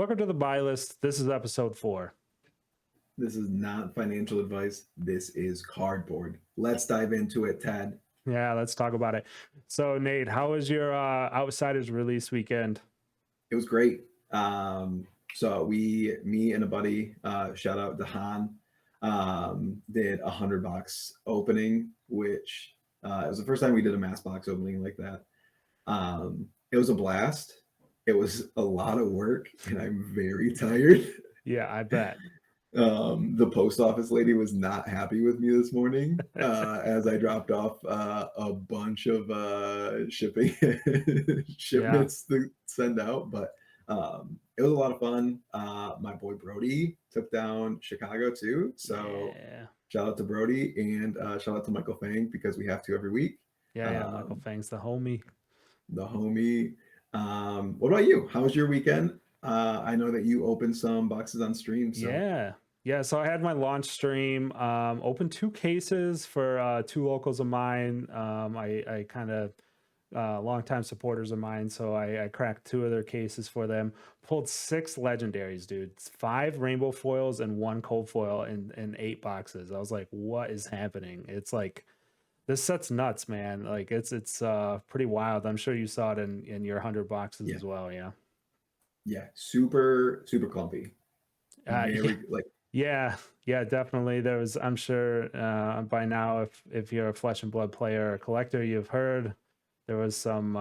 Welcome to the Buylist. This is episode 4. This is not financial advice. This is cardboard. Let's dive into it, Tad. Yeah, let's talk about it. So, Nate, how was your Outsiders release weekend? It was great. Me and a buddy, shout out to Han, did a $100 opening, which it was the first time we did a mass box opening like that. It was a blast. It was a lot of work, and I'm very tired. Yeah, I bet. The post office lady was not happy with me this morning as I dropped off a bunch of shipping shipments to send out, but it was a lot of fun. My boy Brody took down Chicago too, so shout out to Brody and shout out to Michael Fang because we have to every week. Yeah, Michael Fang's the homie. What about you? How was your weekend? I know that you opened some boxes on stream. So. Yeah. So I had my launch stream. Opened 2 cases for 2 locals of mine. I kind of longtime supporters of mine, so I cracked 2 of their cases for them. Pulled 6 legendaries, dude. 5 rainbow foils and 1 cold foil in 8 boxes. I was like, what is happening? It's like, this set's nuts, man. Like it's pretty wild. I'm sure you saw it in your 100 boxes as well. Yeah, super clumpy. Yeah, definitely. There was, I'm sure by now, if you're a Flesh and Blood player or collector, you've heard there was some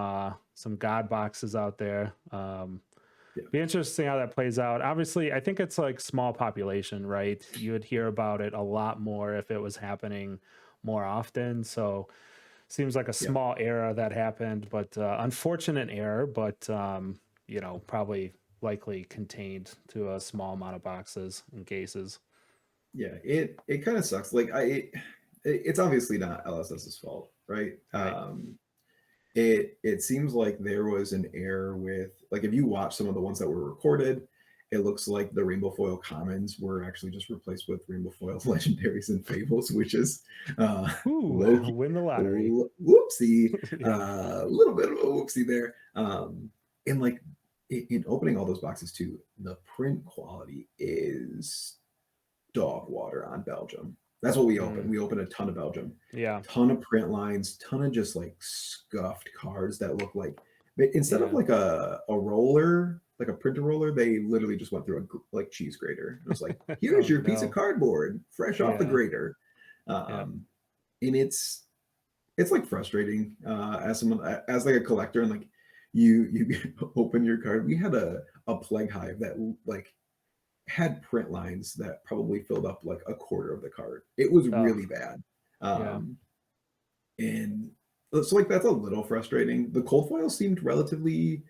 god boxes out there. Be interesting how that plays out. Obviously, I think it's like small population, right? You would hear about it a lot more if it was happening more often. So seems like a small error that happened, but unfortunate error, but probably likely contained to a small amount of boxes and cases. Yeah, it kind of sucks. Like it's obviously not LSS's fault, right? It seems like there was an error with, like, if you watch some of the ones that were recorded, it looks like the rainbow foil commons were actually just replaced with rainbow foil legendaries and fables, which is win the lottery. Whoopsie. A little bit of a whoopsie there. And like in opening all those boxes too, the print quality is dog water on Belgium. That's what we opened. We opened a ton of Belgium. Yeah. Ton of print lines, ton of just like scuffed cards that look like, instead of like a roller, like a printer roller, they literally just went through a like cheese grater. It was like, here's your piece of cardboard, fresh off the grater. And it's like frustrating as someone, as like a collector, and like you open your card. We had a plague hive that like had print lines that probably filled up like a quarter of the card. It was really bad. And so like that's a little frustrating. The cold foil seemed relatively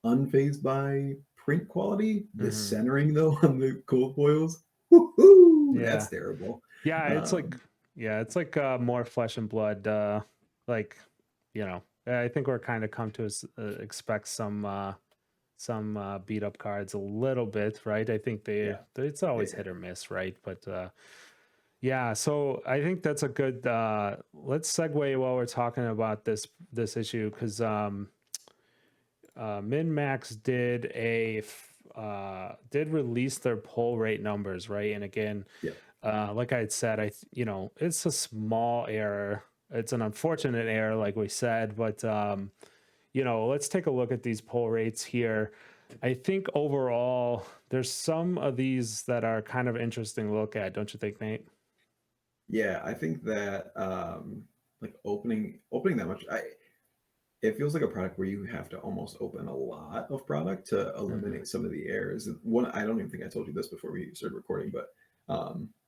unfazed by print quality. The centering though on the cold foils, that's terrible. Yeah, it's like more Flesh and Blood. Like, I think we're kind of come to expect some beat up cards a little bit, right? I think it's always hit or miss, right? But so I think that's a good let's segue while we're talking about this issue, because MinMax did release their poll rate numbers, right? And again, like I had said, it's a small error. It's an unfortunate error, like we said, but let's take a look at these poll rates here. I think overall, there's some of these that are kind of interesting to look at, don't you think, Nate? Yeah, I think that like opening that much, it feels like a product where you have to almost open a lot of product to eliminate some of the errors. One, I don't even think I told you this before we started recording, but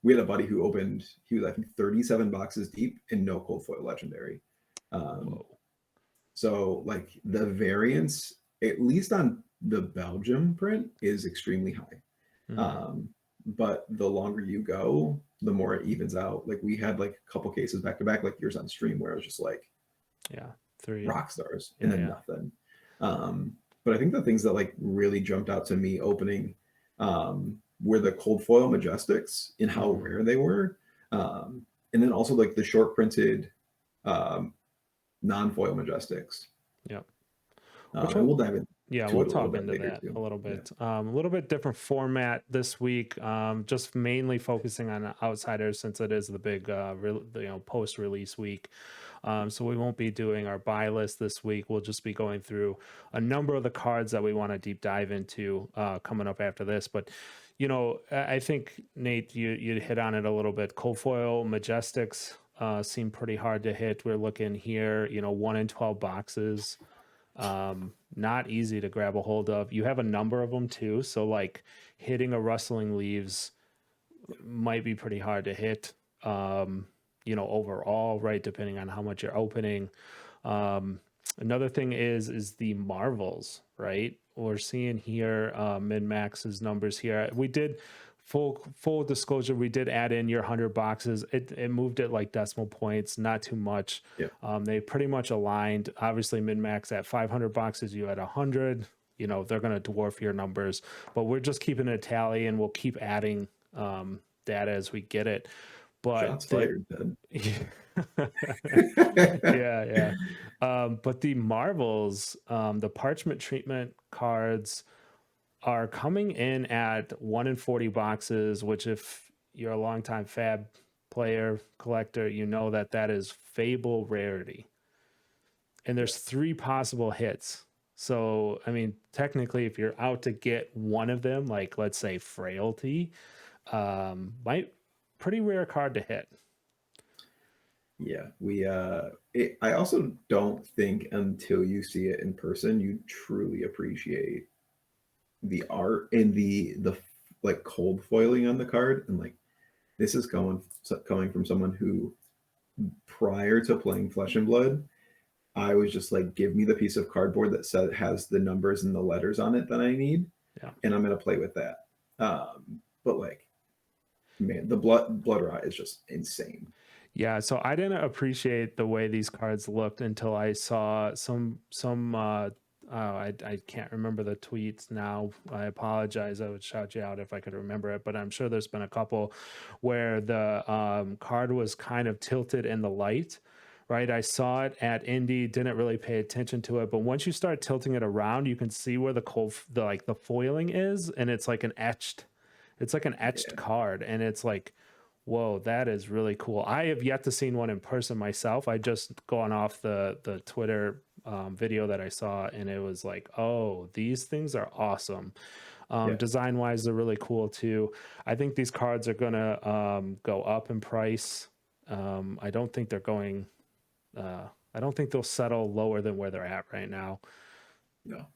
we had a buddy who opened, he was I think 37 boxes deep and no cold foil legendary. So like the variance, at least on the Belgium print, is extremely high. But the longer you go, the more it evens out. Like we had like a couple cases back to back, like yours on stream, where it was just like 3 rock stars and then nothing. But I think the things that like really jumped out to me opening were the cold foil Majestics and how rare they were, and then also like the short printed non-foil Majestics. Yeah. We'll dive in. Yeah, to we'll it a little talk bit into later that too. a little Yeah. bit. A little bit different format this week. Just mainly focusing on Outsiders since it is the big, post-release week. So we won't be doing our buy list this week. We'll just be going through a number of the cards that we want to deep dive into coming up after this. But I think Nate, you hit on it a little bit. Cold foil Majestics seem pretty hard to hit. We're looking here, 1 in 12 boxes. Not easy to grab a hold of. You have a number of them too, so like hitting a rustling leaves might be pretty hard to hit. Overall, right, depending on how much you're opening. Another thing is the marvels, right? We're seeing here min max's numbers here. We did full disclosure, we did add in your 100 boxes. It moved it like decimal points, not too much. Yeah. They pretty much aligned. Obviously, min max at 500 boxes, you at 100. They're going to dwarf your numbers, but we're just keeping a tally, and we'll keep adding data as we get it. But Shots fired, Ted. yeah. But the marvels, the parchment treatment cards are coming in at 1 in 40 boxes, which if you're a longtime Fab player, collector, you know that is Fable rarity. And there's 3 possible hits. So, I mean, technically, if you're out to get one of them, like let's say Frailty, might pretty rare card to hit. Yeah, I also don't think until you see it in person, you truly appreciate the art and the like cold foiling on the card. And like this is coming from someone who, prior to playing Flesh and Blood, I was just like, give me the piece of cardboard that has the numbers and the letters on it that I need, and I'm gonna play with that. But like, man, the blood rot is just insane. Yeah, so I didn't appreciate the way these cards looked until I saw some I can't remember the tweets now. I apologize. I would shout you out if I could remember it, but I'm sure there's been a couple where the card was kind of tilted in the light, right? I saw it at Indy, didn't really pay attention to it, but once you start tilting it around, you can see where the foiling is, and it's like an etched card, and it's like, whoa, that is really cool. I have yet to seen one in person myself. I just gone off the Twitter video that I saw, and it was like, oh, these things are awesome. Design wise, they're really cool too. I think these cards are gonna go up in price. I don't think they're going. I don't think they'll settle lower than where they're at right now. No,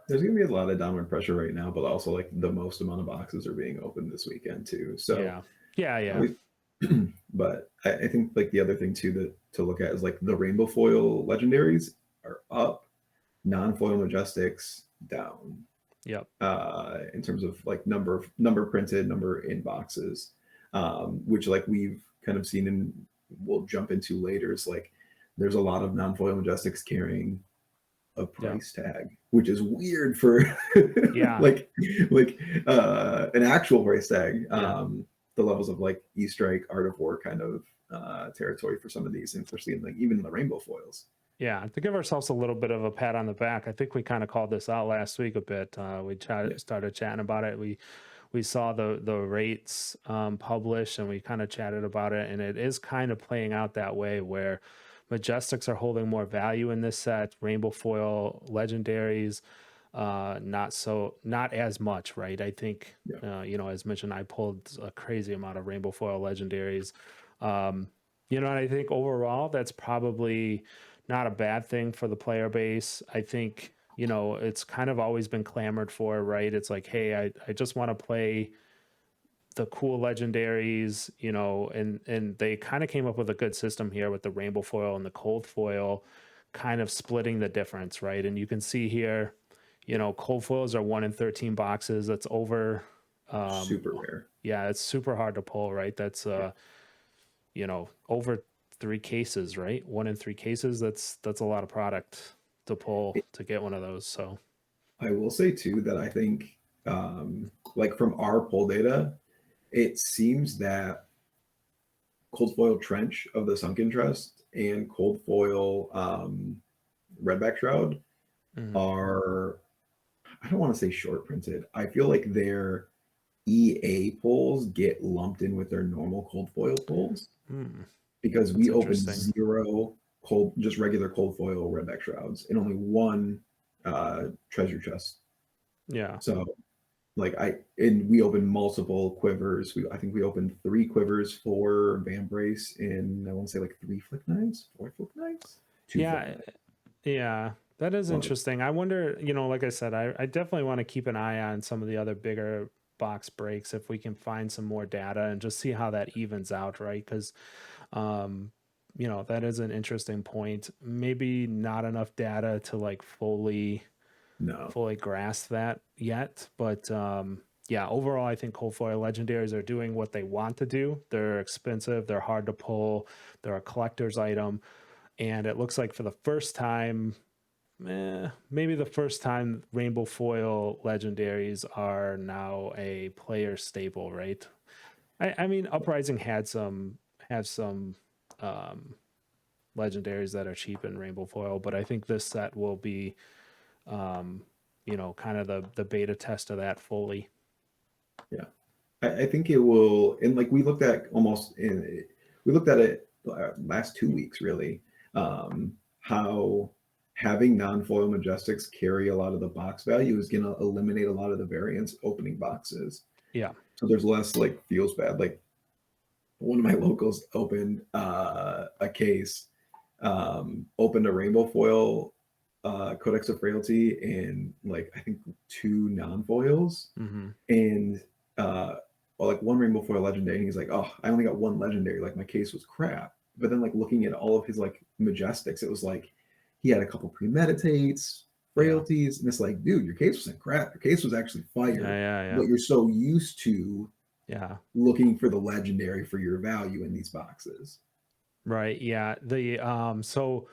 there's gonna be a lot of downward pressure right now, but also like the most amount of boxes are being opened this weekend too. So yeah. But I think like the other thing too to look at is like the rainbow foil legendaries are up, non-foil Majestics down. Yep. In terms of like number printed, number in boxes, which like we've kind of seen and we'll jump into later. Is like there's a lot of non-foil Majestics carrying a price tag, which is weird for like an actual price tag. The levels of like E-Strike, Art of War kind of territory for some of these, and especially in like even the rainbow foils. Yeah, to give ourselves a little bit of a pat on the back, I think we kind of called this out last week a bit. We started chatting about it. We saw the rates published, and we kind of chatted about it, and it is kind of playing out that way where Majestics are holding more value in this set. Rainbow foil legendaries, not as much, right? I think as mentioned, I pulled a crazy amount of rainbow foil legendaries. And I think overall that's probably not a bad thing for the player base. I think it's kind of always been clamored for, right? It's like, hey, I just want to play the cool legendaries, and they kind of came up with a good system here with the rainbow foil and the cold foil kind of splitting the difference, right? And you can see here, cold foils are 1 in 13 boxes. That's over super rare. Yeah, it's super hard to pull, right? That's over 3 cases, right? 1 in 3 cases. That's a lot of product to pull to get one of those. So I will say too that I think like from our poll data, it seems that cold foil Trench of the Sunken Trust and cold foil Redback Shroud are I don't want to say short printed. I feel like their EA pulls get lumped in with their normal cold foil pulls Hmm, because that's we opened interesting. 0 cold, just regular cold foil redback shrouds and only one treasure chest. Yeah. So like and we opened multiple quivers. I think we opened 3 quivers, 4 vambrace, and I want to say like 3 flick knives, 4 flick knives, 2 flick Yeah. knives. Yeah. That is Like, interesting. I wonder, like I said, I definitely want to keep an eye on some of the other bigger box breaks if we can find some more data and just see how that evens out, right? Because um, that is an interesting point. Maybe not enough data to like no, fully grasp that yet, but yeah, overall I think cold foil legendaries are doing what they want to do. They're expensive, they're hard to pull, they're a collector's item, and it looks like for the first time, maybe the first time, rainbow foil legendaries are now a player staple, right? I mean, Uprising have some um, legendaries that are cheap in rainbow foil, but I think this set will be um, kind of the beta test of that fully. yeah. I think it will, and like we looked at it last 2 weeks really, how having non-foil Majestics carry a lot of the box value is going to eliminate a lot of the variants opening boxes. Yeah. So there's less like feels bad. Like one of my locals opened a case, opened a rainbow foil Codex of Frailty and like I think 2 non-foils Mm-hmm. and well, like one rainbow foil legendary, and he's like, "Oh, I only got one legendary. Like my case was crap." But then, like looking at all of his like Majestics, it was like he had a couple premeditates, Yeah. frailties, and it's like, dude, your case wasn't crap. Your case was actually Yeah. fire. Yeah. Yeah. But you're so used to Yeah. looking for the legendary for your value in these boxes. Right. Yeah. So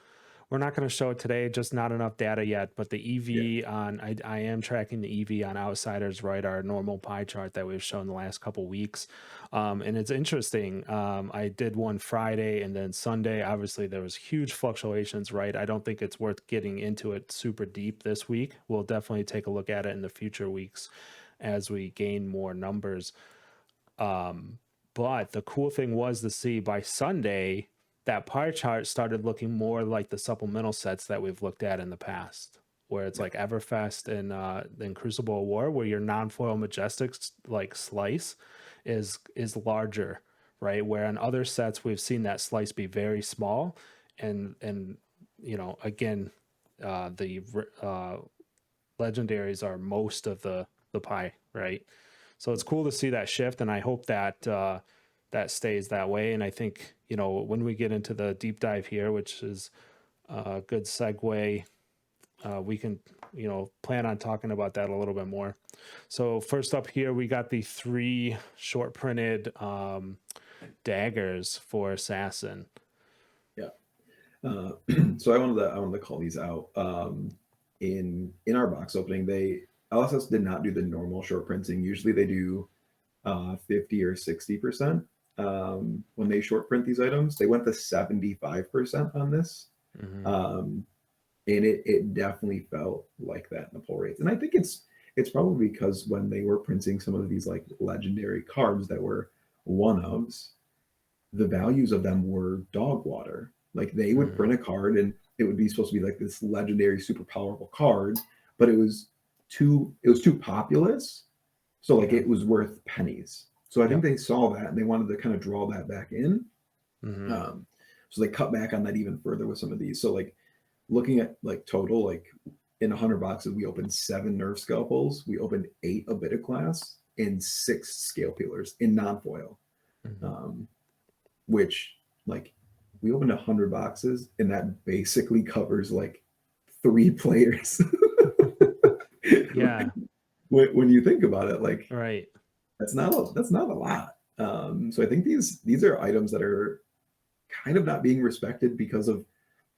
we're not going to show it today, just not enough data yet. But the Yeah, I am tracking the EV on Outsiders, right? Our normal pie chart that we've shown the last couple weeks. And it's interesting. I did one Friday and then Sunday. Obviously, there was huge fluctuations, right? I don't think it's worth getting into it super deep this week. We'll definitely take a look at it in the future weeks as we gain more numbers. Um, but the cool thing was to see by Sunday that pie chart started looking more like the supplemental sets that we've looked at in the past, where it's yeah, like Everfest and then Crucible War, where your non-foil Majestics like slice is larger, right? Where in other sets we've seen that slice be very small, and again, the legendaries are most of the pie, right? So it's cool to see that shift, and I hope that that stays that way. And I think when we get into the deep dive here, which is a good segue, we can plan on talking about that a little bit more. So first up here, we got the 3 short printed daggers for Assassin. yeah. So I wanted to call these out. In our box opening, LSS did not do the normal short printing. Usually they do 50 or 60% when they short print these items. They went to 75% on this. Mm-hmm. Um, and it definitely felt like that in the pull rates. And I think it's probably because when they were printing some of these like legendary cards that were one ofs, the values of them were dog water. Like they would Mm-hmm. print a card and it would be supposed to be like this legendary super powerful card, but it was too populous. So like Yeah. it was worth pennies. So I think Yep. they saw that and they wanted to kind of draw that back in. Mm-hmm. So they cut back on that even further with some of these. So like looking at like total, like in 100 boxes, we opened 7 Nerf scalpels, we opened 8 Abita class, and 6 scale peelers in non-foil. Mm-hmm. Um, which like we opened 100 boxes and that basically covers like 3 players. Yeah. when you think about it, like Right. that's not a lot. So I think these are items that are kind of not being respected because of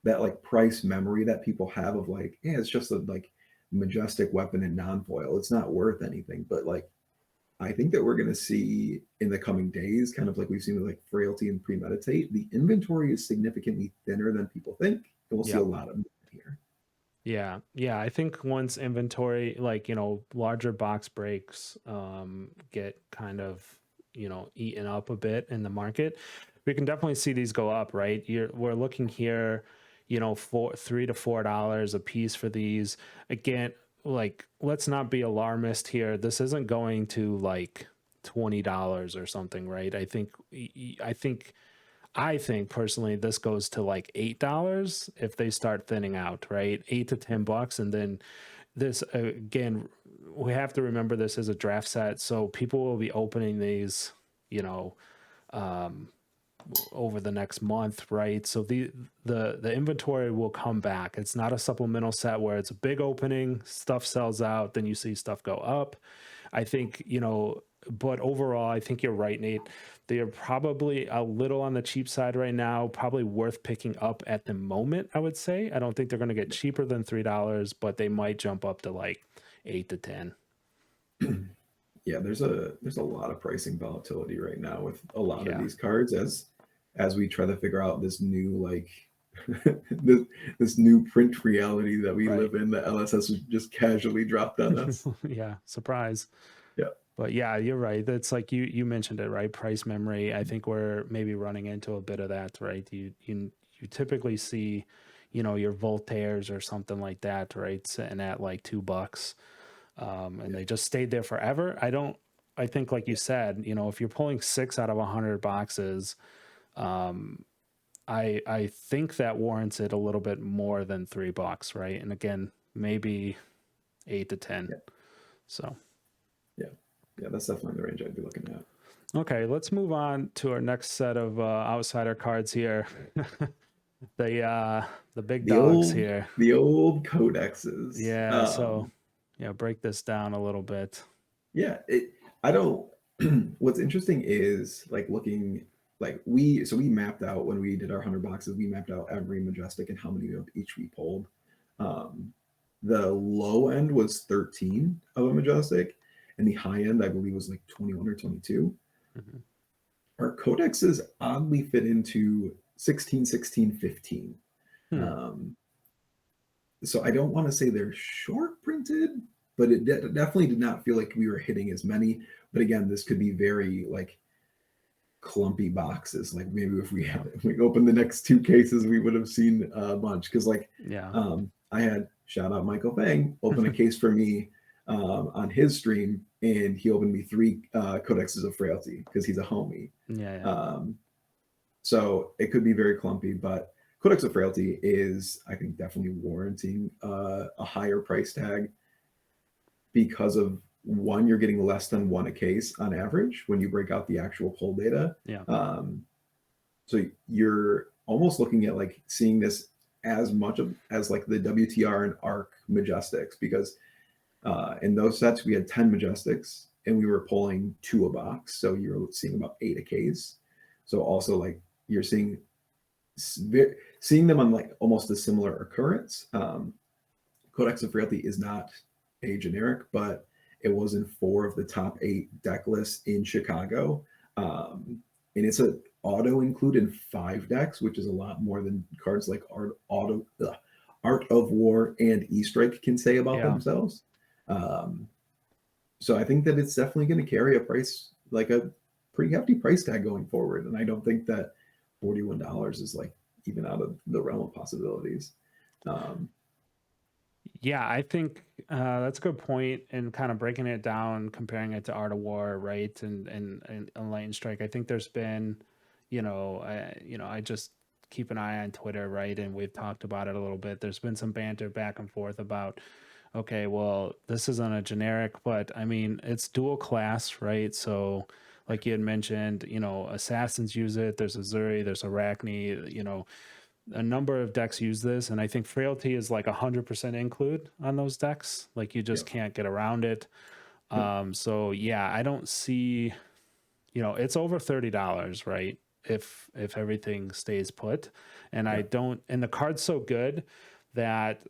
that like price memory that people have of like, yeah, it's just a like majestic weapon in non-foil. It's not worth anything. But like I think that we're going to see in the coming days, kind of like we've seen with like frailty and premeditate, the inventory is significantly thinner than people think, and we'll see a Yep. lot of movement here. Yeah, I think once inventory, like, larger box breaks get kind of, eaten up a bit in the market, we can definitely see these go up, right? We're looking here, $3 to $4 a piece for these. Again, like, let's not be alarmist here. This isn't going to like $20 or something, right? I think personally this goes to like $8 if they start thinning out, right? $8 to $10, and then this again, we have to remember this is a draft set, so people will be opening these, you know, um, over the next month, right? So the inventory will come back. It's not a supplemental set where it's a big opening, stuff sells out, then you see stuff go up. I think, but overall, I think you're right, Nate. They are probably a little on the cheap side right now, probably worth picking up at the moment, I would say. I don't think they're going to get cheaper than $3, but they might jump up to like 8 to 10. Yeah, there's a lot of pricing volatility right now with a lot of Yeah, these cards as we try to figure out this new like this new print reality that we right. live in that LSS has just casually dropped on us. Yeah, surprise. Yeah. But yeah, you're right. That's like you mentioned it, right? Price memory. I think we're maybe running into a bit of that, right? You typically see, your Voltaires or something like that, right? Sitting at like $2. And Yeah. they just stayed there forever. I think like you Yeah. said, if you're pulling 6 out of 100 boxes, um, I think that warrants it a little bit more than $3, right? And again, maybe 8 to 10. Yeah. So. Yeah. Yeah. That's definitely the range I'd be looking at. Okay, let's move on to our next set of outsider cards here. The big The dogs old here. the old codexes. Yeah, so break this down a little bit. Yeah, I don't what's interesting is like looking like we mapped out when we did our 100 boxes, we mapped out every Majestic and how many of each we pulled. Um, the low end was 13 of a Majestic, and the high end I believe was like 21 or 22. Mhm. Our codexes oddly fit into 16, 16, 15. Hmm. Um, so I don't want to say they're short printed, but it definitely did not feel like we were hitting as many. But again, this could be very like clumpy boxes. Like maybe Yeah. if we opened the next two cases, we would have seen a bunch. Because like Yeah. I had shout out Michael Fang open a case for me on his stream, and he opened me three codexes of frailty because he's a homie. Yeah. Yeah. Um, so it could be very clumpy, but Codex of Frailty is, I think, definitely warranting a higher price tag because of one, you're getting less than one a case on average when you break out the actual pull data. Yeah. So you're almost looking at like seeing this as much of as like the WTR and ARC Majestics because in those sets we had 10 Majestics and we were pulling 2 a box, so you're seeing about 8 a case. So also like you're seeing them on like almost a similar occurrence. Codex of Frailty is not a generic, but it was in 4 of the top 8 deck lists in Chicago. And it's an auto include in 5 decks, which is a lot more than cards like Art of War and E-Strike can say about Yeah. themselves. So I think that it's definitely going to carry a price, like a pretty hefty price tag going forward. And I don't think that $41 is like even out of the realm of possibilities. Yeah, I think that's a good point. And kind of breaking it down, comparing it to Art of War, right? And Lightning Strike. I think there's been, I just keep an eye on Twitter, right? And we've talked about it a little bit. There's been some banter back and forth about, okay, well, this isn't a generic, but I mean, it's dual class, right? So, like you had mentioned, assassins use it. There's Azuri, there's Arachne, a number of decks use this, and I think frailty is like 100% include on those decks. Like you just Yep. can't get around it. Yep. So yeah, I don't see, it's over $30, right? If everything stays put, and I Yep. don't, and the card's so good that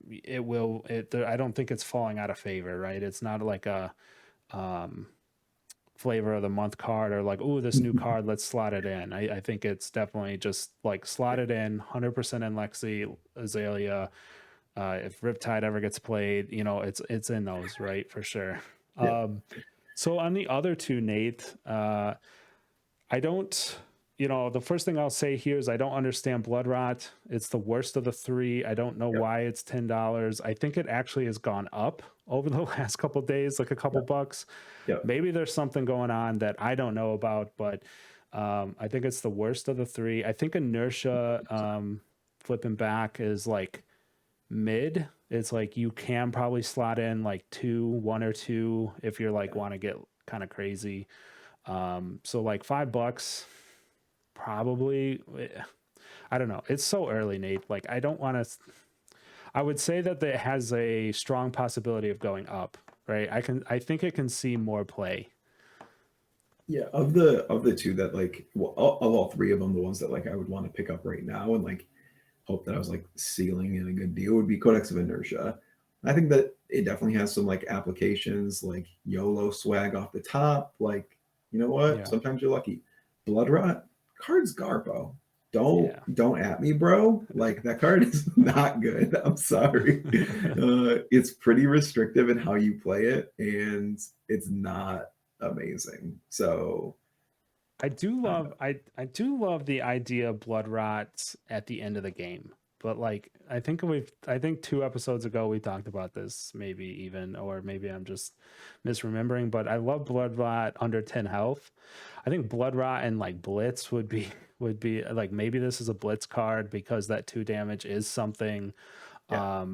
it will. I don't think it's falling out of favor, right? It's not like a flavor of the month card or like, oh, this new card, let's slot it in. I think it's definitely just like slot it in 100% in Lexi, Azalea. If Riptide ever gets played, you know, it's in those, right? For sure. Yeah. So on the other two, Nate, I don't, you know, the first thing I'll say here is I don't understand Blood Rot. It's the worst of the three. I don't know Yep. why it's $10. I think it actually has gone up over the last couple days, like a couple Yep. bucks. Yep. Maybe there's something going on that I don't know about, but I think it's the worst of the three. I think Inertia flipping back is like mid. It's like you can probably slot in like one or two if you're like want to get kind of crazy. So like $5 probably. I don't know. It's so early, Nate. Like I don't want to. I would say that it has a strong possibility of going up. Right. I think it can see more play. Yeah, of the two that like, well, of all three of them, the ones that like I would want to pick up right now and like hope that I was like sealing in a good deal would be Codex of Inertia. I think that it definitely has some like applications like YOLO swag off the top. Like, you know what? Yeah. Sometimes you're lucky. Blood Rot, card's Garbo. Yeah. Don't at me, bro. Like that card is not good. I'm sorry. It's pretty restrictive in how you play it, and it's not amazing. So I do love I do love the idea of blood rots at the end of the game. But like I think 2 episodes ago we talked about this, maybe even, or maybe I'm just misremembering, but I love blood rot under 10 health. I think blood rot and like blitz would be like maybe this is a blitz card because that 2 damage is something. yeah,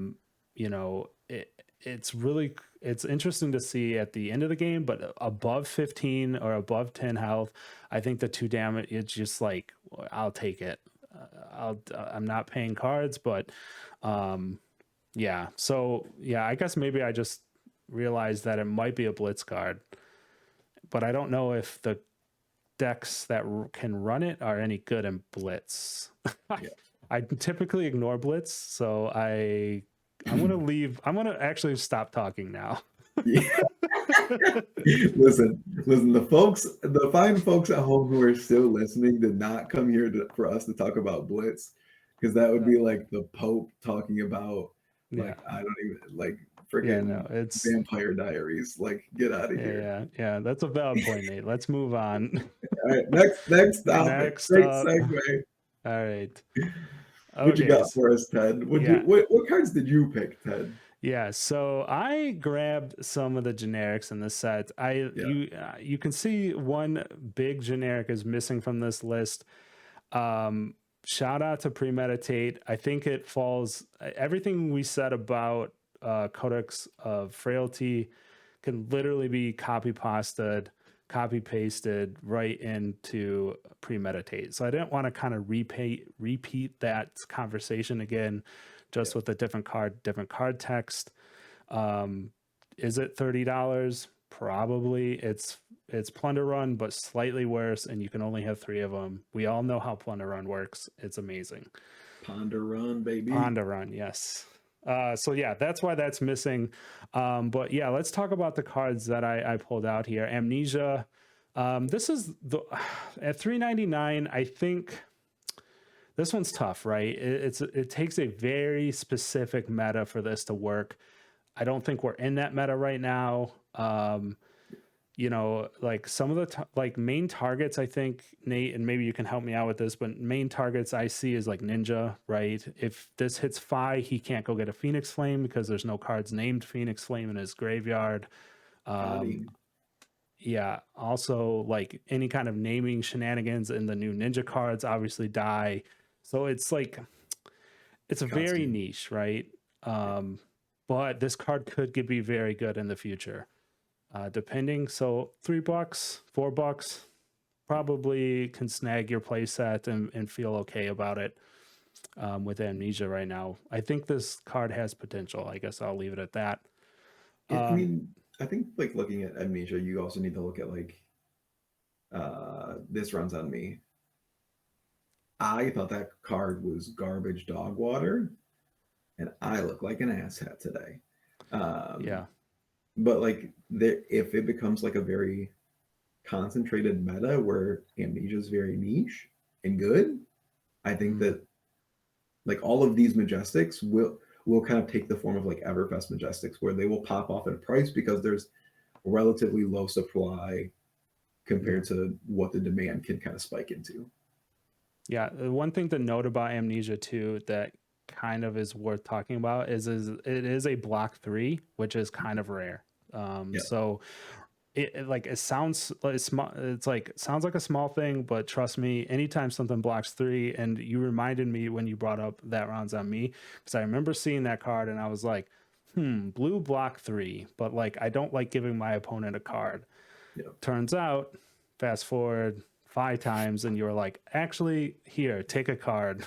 You know, it's interesting to see at the end of the game, but above 15 or above 10 health, I think the 2 damage, it's just like I'll take it. I'm not paying cards, but yeah. So yeah, I guess maybe I just realized that it might be a blitz card, but I don't know if the decks that can run it are any good in blitz. yeah. I typically ignore blitz, so I'm gonna leave. I'm gonna actually stop talking now. Yeah. Listen. The fine folks at home who are still listening did not come here for us to talk about Blitz, because that would be like the Pope talking about Yeah, like I don't even like yeah, freaking no, it's Vampire Diaries. Like, get out of here. yeah. That's a valid point, Nate. Let's move on. All right, next topic. Next Great up, segue. all right. What you Okay, got for us, Ted? yeah, What cards did you pick, Ted? yeah. So I grabbed some of the generics in this set. Yeah. You can see one big generic is missing from this list. Shout out to Premeditate. I think it falls everything we said about Codex of Frailty can literally be copy pasted right into Premeditate. So I didn't want to kind of repeat that conversation again, just Yeah. with a different card text. Is it $30? Probably. It's Plunder Run, but slightly worse, and you can only have 3 of them. We all know how Plunder Run works. It's amazing. Ponder Run, baby. Ponder Run, yes. So yeah, that's why that's missing. But yeah, let's talk about the cards that I pulled out here. Amnesia. This is the at $3.99. I think this one's tough, right? It takes a very specific meta for this to work. I don't think we're in that meta right now. You know, like some of the like main targets, I think, Nate, and maybe you can help me out with this, but main targets I see is like Ninja, right? If this hits Phi, he can't go get a Phoenix Flame because there's no cards named Phoenix Flame in his graveyard. Howdy. Yeah, also like any kind of naming shenanigans in the new Ninja cards obviously die. So it's like it's a very Costume. niche, right? But this card could be very good in the future. Depending. So $3, $4, probably can snag your playset and feel okay about it with Amnesia right now. I think this card has potential. I guess I'll leave it at that. I mean, I think like looking at Amnesia, you also need to look at like this runs on me. I thought that card was garbage dog water, and I look like an asshat today. Yeah. But like, if it becomes like a very concentrated meta where Amnesia is very niche and good, I think that like all of these Majestics will kind of take the form of like Everfest Majestics, where they will pop off at a price because there's a relatively low supply compared to what the demand can kind of spike into. Yeah, one thing to note about Amnesia too that kind of is worth talking about is it is a block 3, which is kind of rare. Yeah. So it sounds like small. It's like sounds like a small thing, but trust me, anytime something blocks 3, and you reminded me when you brought up that rounds on me, because I remember seeing that card and I was like, blue block 3, but like I don't like giving my opponent a card. Yeah. Turns out, fast forward 5 times, and you're like, actually, here, take a card.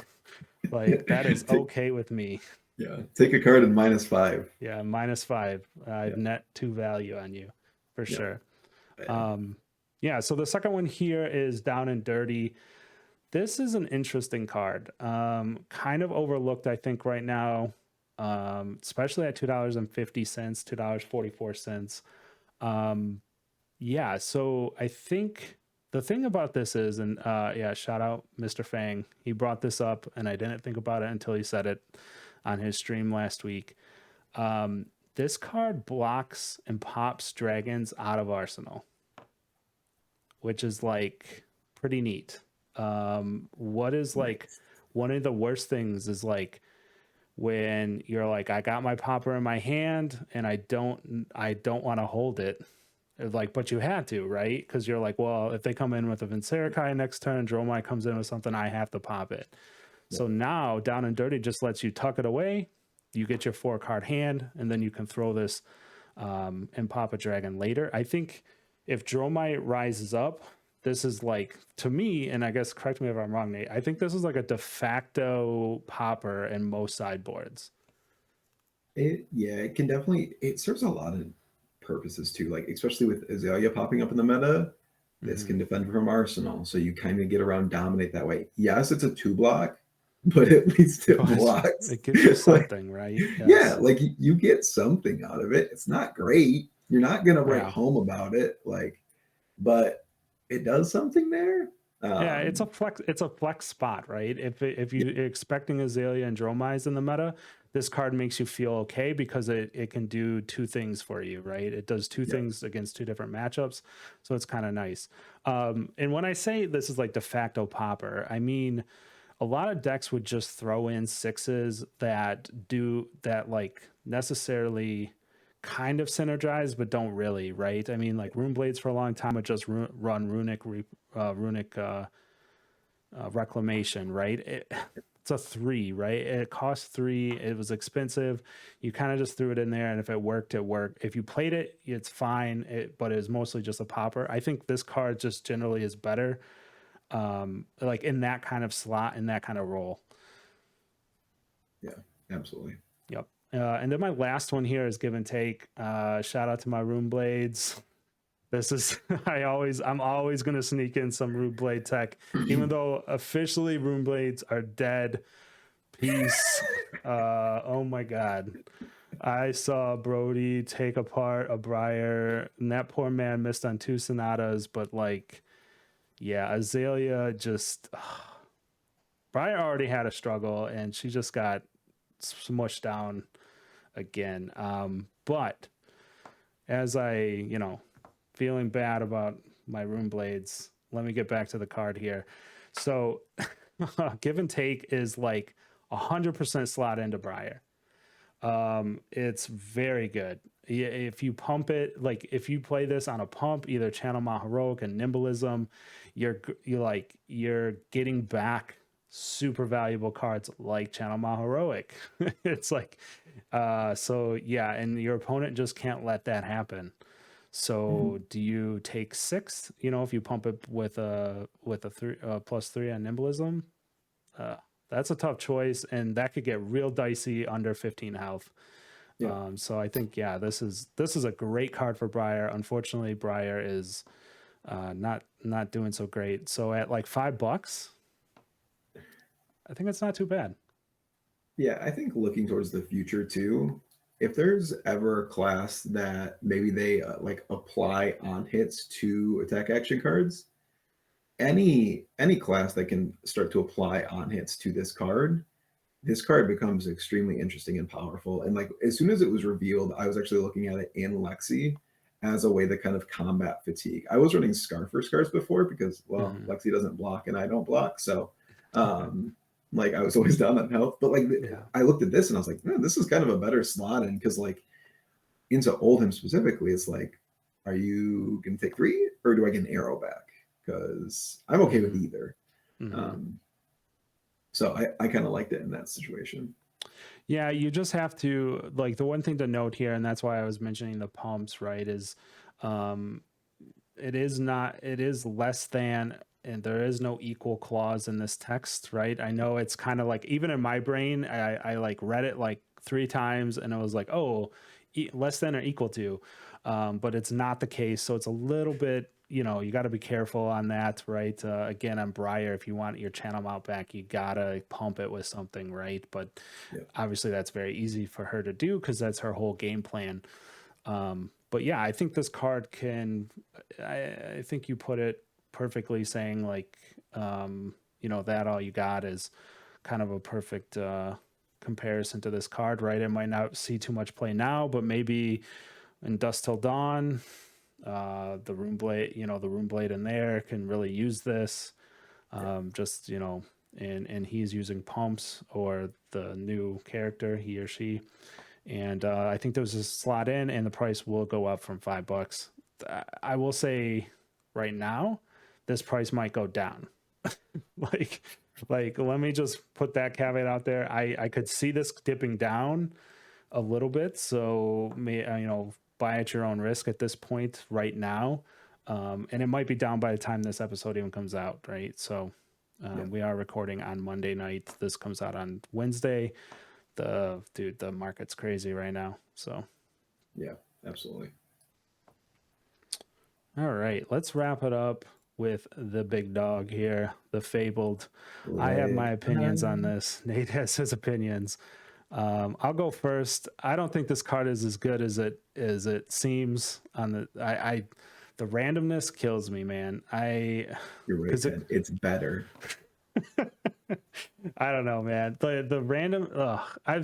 Like that is okay with me. Yeah, take a card and -5. Yeah, -5. Yeah. Net 2 value on you for Yeah. sure. Yeah, so the second one here is Down and Dirty. This is an interesting card. Kind of overlooked, I think, right now, especially at $2.50, $2.44. Yeah, so I think the thing about this is, and yeah, shout out Mr. Fang. He brought this up, and I didn't think about it until he said it on his stream last week. This card blocks and pops dragons out of Arsenal, which is like pretty neat. What is like one of the worst things is like when you're like, I got my popper in my hand and I don't want to hold it. Like, but you had to, right? Because you're like, well, if they come in with a Vincerikai next turn, Dromai comes in with something, I have to pop it. So now Down and Dirty just lets you tuck it away. You get your 4-card hand, and then you can throw this and pop a dragon later. I think if Dromai rises up, this is like, to me, and I guess correct me if I'm wrong, Nate, I think this is like a de facto popper in most sideboards. It can definitely, it serves a lot of purposes too, like especially with Azalea popping up in the meta. This can defend from Arsenal, so you kind of get around dominate that way. Yes, it's a 2-block, but at least it blocks. It gives you something, right? Yes. Yeah, like you get something out of it. It's not great. You're not gonna write home about it, like, but it does something there. Yeah, it's a flex spot, right? If you're expecting Azalea and Dromais in the meta, this card makes you feel okay because it can do 2 things for you, right? It does 2 things against 2 different matchups, so it's kind of nice. And when I say this is like de facto popper, I mean a lot of decks would just throw in 6s that do that, like necessarily kind of synergize but don't really, right? I mean, like Rune Blades for a long time would just run runic reclamation, right? It's a 3, right? It costs 3. It was expensive. You kind of just threw it in there, and if it worked, it worked. If you played it, it's fine. But it was mostly just a popper. I think this card just generally is better, like in that kind of slot, in that kind of role. Yeah, absolutely. Yep. And then my last one here is Give and Take. Shout out to my Rune Blades. This is I'm always gonna sneak in some Rune Blade tech, even though officially Rune Blades are dead. Peace. Oh my god. I saw Brody take apart a Briar, and that poor man missed on 2 Sonatas, but like, yeah, Azalea just Briar already had a struggle and she just got smushed down again. But as I, feeling bad about my Rune Blades, let me get back to the card here. So Give and Take is like 100% slot into Briar. It's very good. If you pump it, like if you play this on a pump, either Channel Maheroic and Nimblism, you're getting back super valuable cards like Channel Maheroic. It's like, so yeah, and your opponent just can't let that happen. So do you take 6? If you pump it with a +3 on Nimblism, that's a tough choice, and that could get real dicey under 15 health. Yeah. So I think this is a great card for Briar. Unfortunately, Briar is not doing so great. So at like $5, I think it's not too bad. Yeah, I think looking towards the future too, if there's ever a class that maybe they like apply on hits to attack action cards, any class that can start to apply on hits to this card becomes extremely interesting and powerful. And like as soon as it was revealed, I was actually looking at it in Lexi as a way to kind of combat fatigue. I was running Scar for Scars before because, well, Mhm. Lexi doesn't block and I don't block, so like I was always down on health. But like Yeah. I looked at this and I was like, man, this is kind of a better slot in because like into Oldham specifically, it's like, are you gonna take 3 or do I get an arrow back? Because I'm okay with Mhm. either. Mhm. Um, so I kind of liked it in that situation. Yeah, you just have to like the one thing to note here, and that's why I was mentioning the pumps, right? Is um it is not it is less than and there is no equal clause in this text, right? I know it's kind of like even in my brain, I like read it like 3 times and I was like, oh, less than or equal to, but it's not the case. So it's a little bit, you know, you got to be careful on that, right? Again, on Briar, if you want your channel mount back, you gotta pump it with something, right? But Yeah. obviously that's very easy for her to do because that's her whole game plan. But yeah, I think this card can. I think you put it perfectly, saying like, you know, that all you got is kind of a perfect comparison to this card, right? It might not see too much play now, but maybe in Dust Till Dawn, the Rune Blade, you know, the Rune Blade in there can really use this. Yeah. Just you know, and he's using pumps or the new character, he or she, and I think there's a slot in, and the price will go up from $5. I will say right now, this price might go down. like, like let me just put that caveat out there. I could see this dipping down a little bit, so may you know buy at your own risk at this point right now, and it might be down by the time this episode even comes out, right? So. Yeah. We are recording on Monday night. This comes out on Wednesday. The market's crazy right now. So Yeah. Absolutely. all right, let's wrap it up with the big dog here, the Fabled. I have my Like, opinions on this. Nate has his opinions. I'll go first. I don't think this card is as good as it seems. On I the randomness kills me, man. you're right, Because it Ted. It's better. I don't know, man. The random. I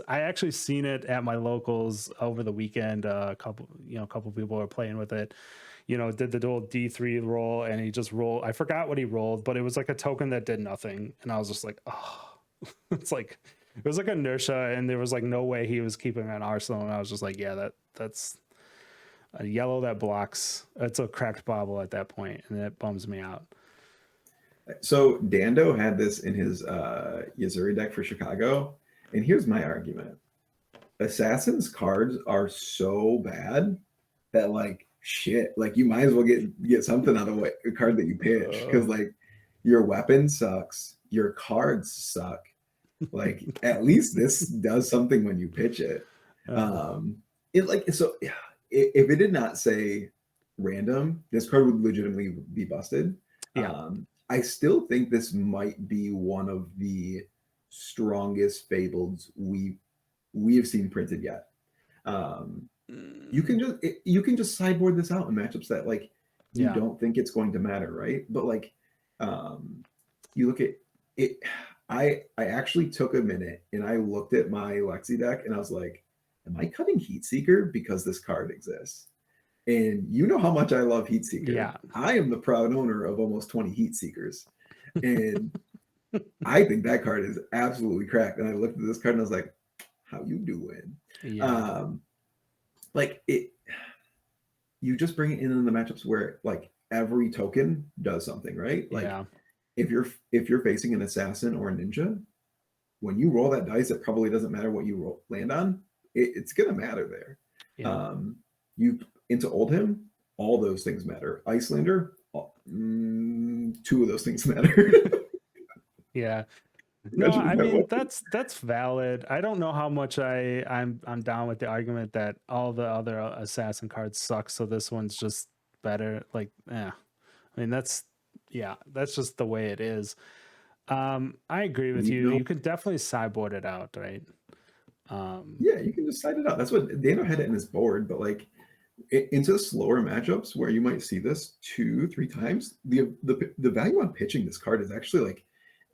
actually seen it at my locals over the weekend. A couple people were playing with it. You know, did the dual D3 roll, and he just rolled. I forgot what he rolled, but it was like a token that did nothing, and I was just like, oh, it's like it was like inertia, and there was like no way he was keeping an arsenal, and I was just like, yeah, that's a yellow that blocks. It's a cracked bobble at that point, and it bums me out. So Dando had this in his Yuzuri deck for Chicago, and here's my argument: Assassin's cards are so bad that like shit, like you might as well get something out of what a card that you pitch because like your weapon sucks, your cards suck. Like at least this does something when you pitch it. Uh, Um, it like so yeah, if it did not say random, this card would legitimately be busted. yeah. I still think this might be one of the strongest fables we have seen printed yet. Um, Mm, you can just sideboard this out in matchups that like you yeah. don't think it's going to matter, right? But like um, you look at it. I actually took a minute and I looked at my Lexi deck and I was like, am I cutting Heatseeker because this card exists? And you know how much I love Heatseeker. Yeah. I am the proud owner of almost 20 Heatseekers. And I think that card is absolutely cracked. And I looked at this card and I was like, how you doing? Yeah. Um, like it you just bring it in the matchups where like every token does something, right? Like Yeah. if you're facing an assassin or a ninja, when you roll that dice, it probably doesn't matter what you land on. It's gonna matter there. Yeah. You into Oldham, all those things matter. Icelander, two of those things matter. Yeah. No, Imagine if I I mean won. that's valid. I don't know how much I'm down with the argument that all the other assassin cards suck, so this one's just better. Like, yeah. I mean that's yeah, that's just the way it is. I agree with You you. know, You could definitely sideboard it out, right? Yeah, you can just side it out. That's what Dano had it in his board, but like into slower matchups where you might see this 2-3 times, the value on pitching this card is actually like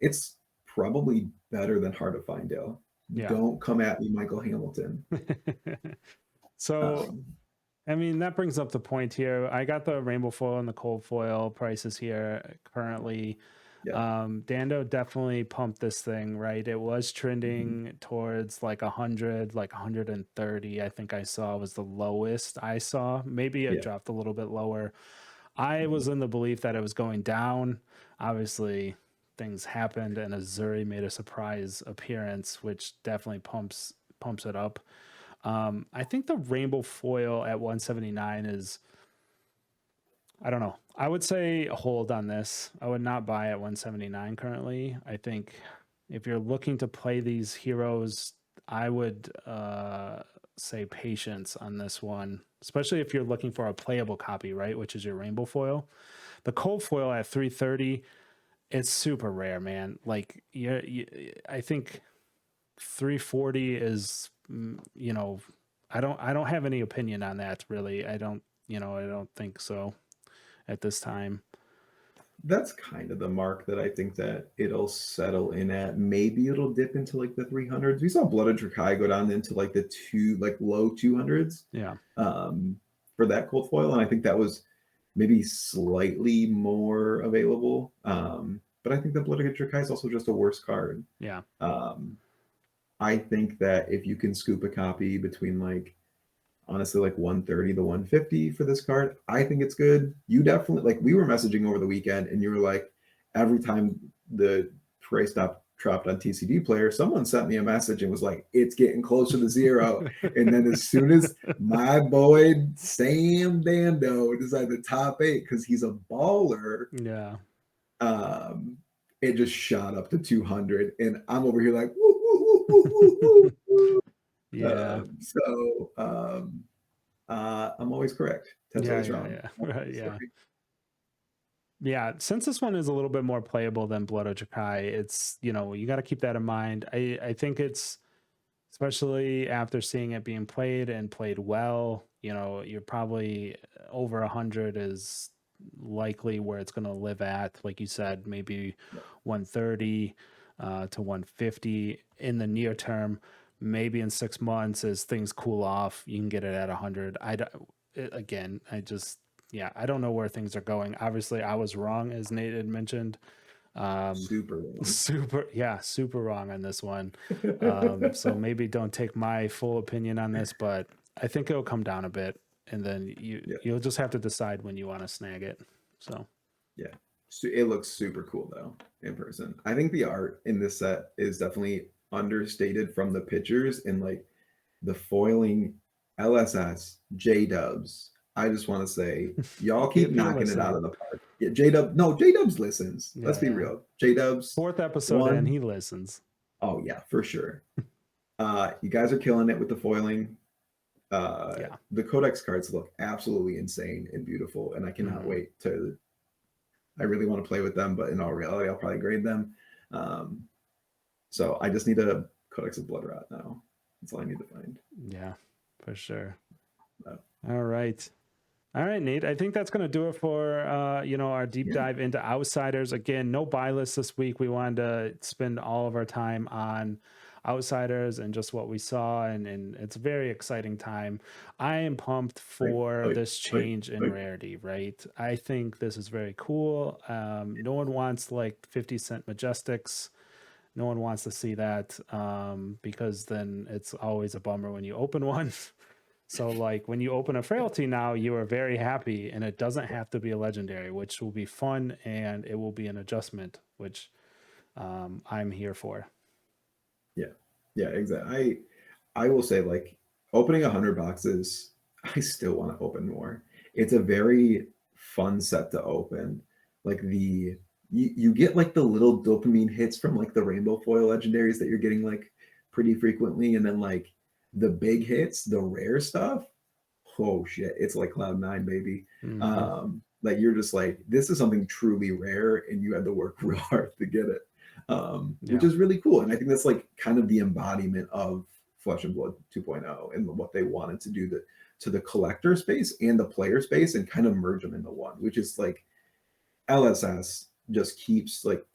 it's probably better than Heart of Findale. Yeah. Don't come at me, Michael Hamilton. So I mean, that brings up the point here. I got the rainbow foil and the cold foil prices here currently. Yeah. Dando definitely pumped this thing, right? It was trending Mhm. towards like 100, like 130. I think I saw was the lowest I saw. Maybe it Yeah. dropped a little bit lower. I was Mhm. in the belief that it was going down. Obviously, things happened, and Azuri made a surprise appearance, which definitely pumps it up. I think the rainbow foil at 179 is, I don't know. I would say hold on this. I would not buy at 179 currently. I think if you're looking to play these heroes, I would say patience on this one, especially if you're looking for a playable copy, right? Which is your rainbow foil. The cold foil at 330, it's super rare, man. Like, I think 340 is, I don't have any opinion on that really. I don't think so at this time. That's kind of the mark that I think that it'll settle in at. Maybe it'll dip into like the 300s. We saw Blood of Drakai go down into like the low 200s Yeah. For that cold foil, and I think that was maybe slightly more available. But I think that Blood of Drakai is also just a worse card. Yeah. I think that if you can scoop a copy between like honestly like 130 to 150 for this card, I think it's good. You definitely like we were messaging over the weekend and you were like every time the price dropped on TCD player, someone sent me a message and was like, it's getting closer to zero. And then as soon as my boy Sam Dando decided the top 8 because he's a baller, Yeah. um, it just shot up to 200. And I'm over here like, woo, woo, woo, woo, woo, woo. Yeah. I'm always correct. Ted's Yeah. always Yeah. wrong. Yeah. Right. Yeah. Yeah. Since this one is a little bit more playable than Blood of Drakai, it's, you got to keep that in mind. I think it's, especially after seeing it being played and played well, you're probably over 100 is likely where it's going to live at. Like you said, maybe 130 to 150 in the near term. Maybe in 6 months, as things cool off, you can get it at 100. Again, yeah, I don't know where things are going. Obviously, I was wrong, as Nate had mentioned. Super wrong. Super wrong on this one. So maybe don't take my full opinion on this, but I think it'll come down a bit, and then you'll just have to decide when you want to snag it. So yeah, it looks super cool though in person. I think the art in this set is definitely understated from the pictures and like the foiling LSS J Dubs. I just want to say y'all keep if you're knocking it out listening, of the park. Yeah, J Dubs listens. Let's be yeah. real. J Dubs 4th episode and one. he listens. Oh yeah, for sure. You guys are killing it with the foiling. Yeah. The Codex cards look absolutely insane and beautiful, and I cannot wait to. I really want to play with them, but in all reality, I'll probably grade them. So I just need a Codex of Blood Rot now. That's all I need to find. Yeah, for sure. All right. All right, Nate. I think that's going to do it for our deep dive into Outsiders. Again, no buy list this week. We wanted to spend all of our time on Outsiders and just what we saw, and it's a very exciting time. I am pumped for this change in rarity, right? I think this is very cool. No one wants like 50-cent Majestics. No one wants to see that because then it's always a bummer when you open one. So like when you open a frailty now, you are very happy, and it doesn't have to be a legendary, which will be fun, and it will be an adjustment, which I'm here for. Yeah, exactly. I will say like opening 100 boxes, I still want to open more. It's a very fun set to open. Like you get like the little dopamine hits from like the rainbow foil legendaries that you're getting like pretty frequently, and then like the big hits, the rare stuff. Oh shit, it's like Cloud9, baby. Like you're just like, this is something truly rare, and you had to work real hard to get it. Which is really cool. And I think that's like kind of the embodiment of Flesh and Blood 2.0 and what they wanted to do to the collector space and the player space and kind of merge them into one, which is like LSS just keeps like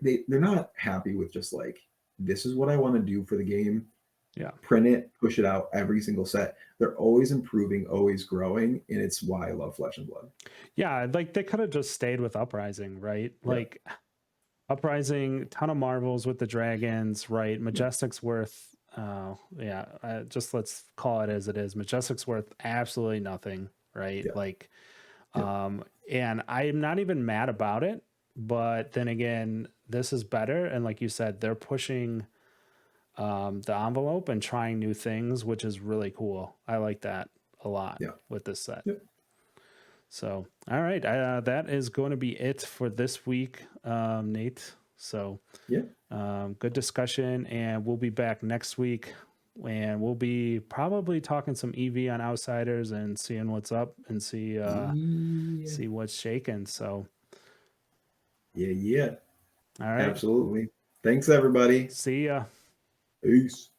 they're not happy with just like, this is what I want to do for the game. Yeah. Print it, push it out every single set. They're always improving, always growing, and it's why I love Flesh and Blood. Yeah, like they could have just stayed with Uprising, right? Yeah. Like Uprising, ton of marvels with the dragons, right? Majestic's worth just let's call it as it is. Majestic's worth absolutely nothing, right? Yeah. Like Yeah. and I'm not even mad about it, but then again, this is better, and like you said, they're pushing the envelope and trying new things, which is really cool. I like that a lot with this set. Yeah. So, all right, that is going to be it for this week, Nate. So, good discussion, and we'll be back next week, and we'll be probably talking some EV on Outsiders and seeing what's up and see what's shaking. So, yeah. All right. Absolutely. Thanks, everybody. See ya. Peace.